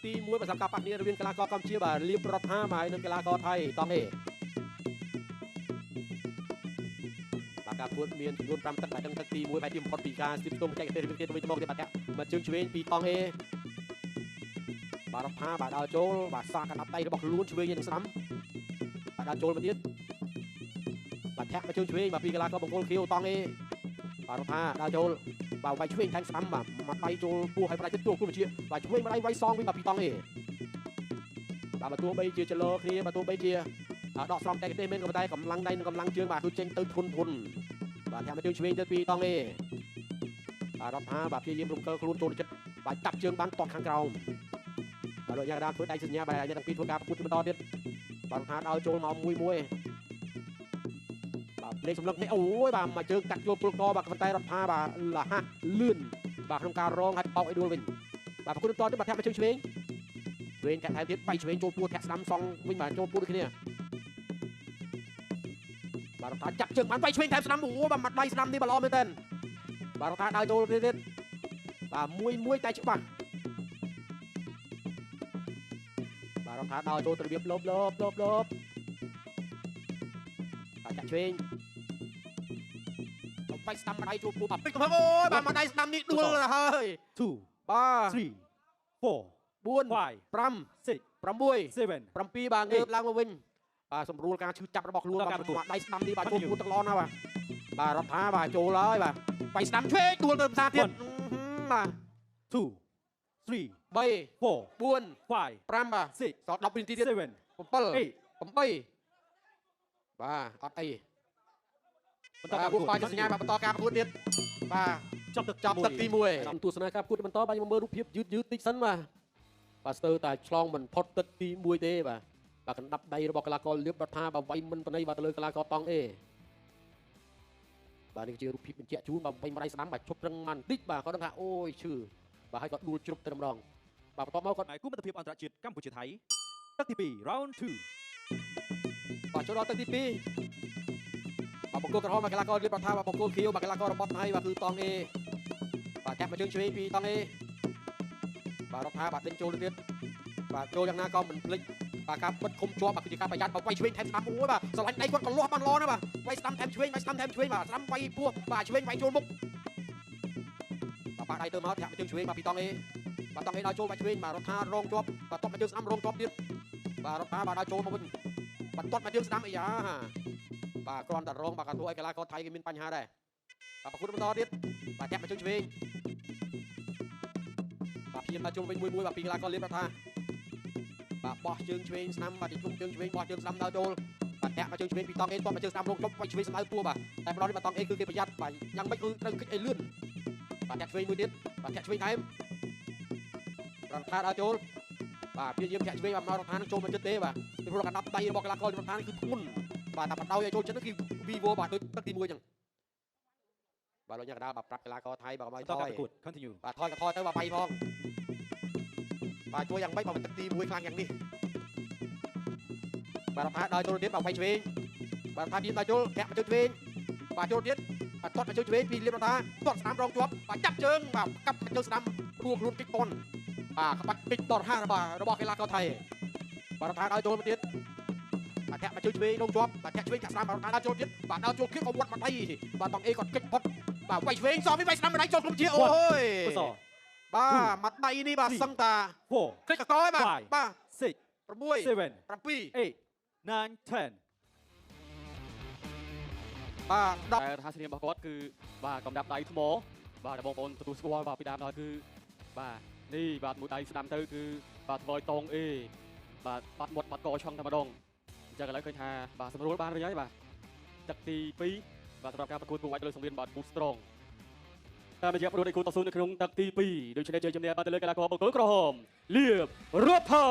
ទី1ប្រចាំការប៉ះគ្នារវាងកីឡាករកម្ពុជាបាទលៀបរដ្ឋាហើយនិងកីឡាករថៃតង់ហេបាទការពួតមានចំនួន5ទឹកបាទទាំងទឹកទី1បែបទីបំផុតពីការស្ទាបស្ទង់បច្ចេកទេសរវាងគ្នាទៅវិញទៅមកទៀតបាទមកជើងឆ្វេងពីតង់ហេបាទរដ្ឋាបាទដល់ចូលបាទសាកកាត់ដៃរបស់ខ្លួនឆ្វេងនឹងស្ដាំបាទដល់ចូលមកទៀតបាទធាក់មកជើងឆ្វេងបាទពីកីឡាករបង្គោលខៀវតង់ហេបាទរដ្ឋាដល់ចូលបាទវាយឆ្វេងថែមស្ដាំបាទមកដៃចូលពោះឲ្យប្រដៅទៅគូវិជាបាទឆ្វេងមកដៃវាយសងវិញបាទពីតង់ហេបាទបើទោះបីជាចលោគ្នាបើទោះបីជាដកស្រង់តែទេមានក៏តែកម្លាំងដៃនិងកម្លាំងជើងបាទគឺចេញទៅធន់បាទធាក់មកជើងឆ្វេងទៅពីតង់ហេបាទរដ្ឋាបាទព្យាយាមរំកិលខ្លួនចូលចិត្តបាទចាប់ជើងបានតត់ខាងក្រោមបាទលោកយ៉ាដាធ្វើដៃសញ្ញាបាទអ្នកទាំងពីរធ្វើការប្រកួតបន្តទៀតបាទរដ្ឋាដល់ចូលមកមួយបាទលេខសម្លឹកនេះអូយបាទមកជើងកាត់ចូលពលកបាទប៉ុន្តែរដ្ឋាបាទលះលឿនបាទក្នុងការរងឲ្យបោកឲ្យដួលវិញបាទប្រកួតបន្តទៀតបាទធាក់មកជើងឆ្វេងកាត់ថែមទៀតបាយឆ្វេងចូលពួរធាក់ស្ដាំសងវិញបាទចូលពួរដូចគ្នាបាទរដ្ឋាចាប់ជើងបានបាយឆ្វេងថែមស្ដាំអូបាទមកដៃស្ដាំនេះបាទល្អមែនតើបាទរដ្ឋាដល់ចូលទៀតបាទមួយតែច្បាស់បាទរដ្ឋាដល់ចូលរបៀបលបបាទចាក់ឆ្វេងបាយស្ដាំមកដៃចូលពួរបាទពេកទៅអូបាទមកដៃស្ដាំនេះដួលហើយ2បាទ 3 4 4 5 6 7 បាទងើបឡើងមកវិញបាទសម្រួលការឈឺចាប់របស់ខ្លួនបាទមកដៃស្ដាំនេះបាទចូលពួរទឹកឡនណាបាទរដ្ឋាបាទចូលហើយបាទបាយស្ដាំឆ្វេងដួលទៅផ្សារទៀតបាទ2 3 3 4 4 5 5បាទសល់10វិនាទីទៀត7 8បាទអត់អីបន្តការប្រកួតបាយសញ្ញាបាទបន្តការប្រកួតទៀតបាទចាប់ទឹកទី1ទស្សនាការប្រកួតបន្តបាទខ្ញុំមើលរូបភាពយឺតតិចសិនបាទស្ទើរតែឆ្លងមិនផុតទឹកទី1ទេបាទកណ្ដាប់ដៃរបស់កីឡាករលៀបរដ្ឋាបាទវាយមិនបណៃបាទទៅលើកីឡាករតង់អេបាទនេះជារូបភាពបញ្ជាក់ជូនបាទវាយមកដៃស្ដាំបាទឈប់រឹងបានបន្តិចបាទគាត់ដឹងថាអូយឈឺបាទហើយគាត់ដួលជ្រុបទៅម្ដងបាទបន្តមកគាត់គូមិត្តភាពអន្តរជាតិកម្ពុជាថៃទឹកទី2 round 2បាទចូលដល់ទឹកទី2បាទបង្គោលក្រហមបាទកីឡាករលៀបរដ្ឋាបាទបង្គោលខៀវបាទកីឡាកររបស់ថៃបាទគឺតង់អេបាទចាប់មកជើងឆ្វេងពីតង់អេបាទរដ្ឋាបាទដេញចូលទៀតបាទចូលយ៉ាងណាក៏មិនភ្លេចបាទការបិទឃុំជាប់បាទគឺជាការប្រយ័ត្នបាទវាយឆ្វេងថែមស្ដាំអូយបាទស្រឡាញ់ដៃគាត់ក៏លាស់បានល្អណាស់បាទវាយស្ដាំថែមឆ្វេងបាទស្ដាំស្ដាំវាយពោះបាទឆ្វេងវាយចូលមុខបាទដៃទៅមកធាក់មកជើងឆ្វេងបាទពីតង់អេបាទតង់អេដល់ចូលបាទឆ្វេងបាទរដ្ឋារងជាប់បាទតបមកជើងស្ដាំរងជាប់ទៀតបាទរដ្ឋាបាទដល់ចូលមកវិញបាទតបមកជើងស្ដាំអាយ៉ាបាទគ្រាន់តែរងបាទក៏ធ្វើឲ្យកីឡាករថៃគេមានបញ្ហាដែរបាទប្រកួតបន្តទៀតបាទធាក់មកជើងឆ្វេងបាទព្យាយាមដល់ជុំវិញមួយបាទពីកីឡាករលៀបរដ្ឋាបាទបោះជើងឆ្វេងស្ដាំបាទជុំជើងឆ្វេងបោះជើងស្ដាំដល់ចូលបាទធាក់មកជើងឆ្វេងពីតង់អេតបមកជើងស្ដាំរងជប់វាយឆ្វេងស្ដៅពោះបាទតែម្ដងនេះបាទតង់អេគឺគេប្រយ័ត្នបាទយ៉ាងម៉េចគឺត្រូវគិតឲ្យលឿនបាទធាក់ឆ្វេងមួយទៀតបាទធាក់ឆ្វេងថែមរដ្ឋាដល់ចូលបាទព្យាយាមធាក់ឆ្វេងបាទមករដ្ឋានឹងចូលមកចិត្តទេបាទពីព្រោះកណ្ដាប់ដៃរបស់កីឡាកររដ្ឋានេះគឺធ្ងន់បាទតែបដោយឲ្យចូលចិត្តគឺ vivo បាទដូចទឹកទី1ចឹងបាទលោកញ៉ាកដាលបាទប្រាប់កីឡាករថៃបាទឲ្យថយបាទថយក៏ថយទៅបាទបាយផងបាទជួយយ៉ាងម៉េចបាទទឹកទី1ខ្លាំងយ៉ាងនេះបាទរដ្ឋាដល់ចូលទៀតបាទវាយឆ្វេងបាទរដ្ឋាទៀតដល់ចូលធាក់មកជើងឆ្វេងបាទចូលទៀតបាទទាត់មកជើងឆ្វេងពីលៀបរដ្ឋាទាត់ស្ដាំរងជាប់បាទចាប់ជើងបាទកាប់មកជើងស្ដាំរួខ្លួនគិចប៉ុនបាទក្បាច់ពេជ្រដរហារបស់កីឡាករថៃបាទរដ្ឋាដល់ចូលមកទៀតបាទធាក់មកជើងឆ្វេងរងជាប់បាទធាក់ឆ្វេងកាក់ស្ដាំបាទរដ្ឋាដល់ចូលទៀតបាទដល់ចូលគៀកអវត្តមកដៃបាទតង់អេគាត់គិចផុតបាទវាយឆ្វេងសោះវាយស្ដាំមកដៃចូលក្រុមជាអូយបាទមកដៃនេះបាទសឹងតាគិចកកហើយបាទបាទ6 7 8 8 9 10បាទ10តែថាសញ្ញារបស់គាត់គឺបាទកំដាប់ដៃថ្មបាទបងប្អូនទទួលស្គាល់បាទពីដើមដល់គឺបាទនេះបាទមួយដៃស្ដាំទៅគឺបាទថ្វយតងអេបាទបាត់មាត់បាត់កឆឹងតែម្ដងអញ្ចឹងឥឡូវឃើញថាបាទសម្រួលបានវិញហើយបាទទឹកទី2បាទសម្រាប់ការប្រកួតគូវាយលើសង្វៀនបាទ Boost Strong តាមរយៈប្រវត្តិគូតស៊ូនៅក្នុងទឹកទី2ដូច្នេះជ័យជំនះបានទៅលើកីឡាករបង្គោលក្រហមលៀបរដ្ឋា